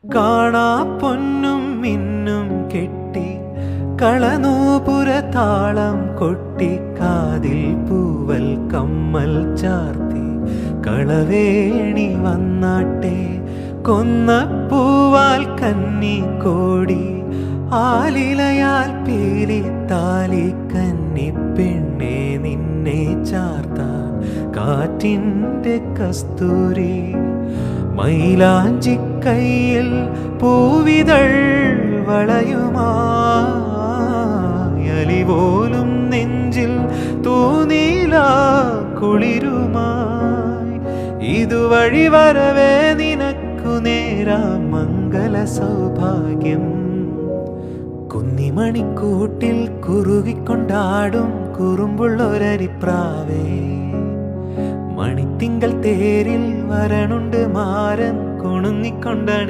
കാണാ പൊന്നും മിന്നും കെട്ടി കളനൂപുര താളം കൊട്ടി കാതിൽ പൂവൽ കമ്മൽ ചാർത്തി കളവേണി വന്നാട്ടെ കൊന്നപ്പൂവാൽ കന്നി കോടി ആലിലയാൽ പീലി താലി കന്നി പെണ്ണെ നിന്നെ ചാർത്താൻ കാറ്റിൻ്റെ കസ്തൂരി മൈലാഞ്ചിക്കൈയിൽ പൂവിതൾ വളയുമായി പോലും നെഞ്ചിൽ തൂനീല കുളിരുമായി ഇതുവഴി വരവേ നിനക്കു നേരാ മംഗള സൗഭാഗ്യം കുന്നിമണിക്കൂട്ടിൽ കുറുകിക്കൊണ്ടാടും കുറുമ്പുള്ളൊരരിപ്രാവേ മണിത്തിങ്കൾ തേരിൽ വരണുണ്ട് മാരൻ കുണുങ്ങിക്കൊണ്ടണി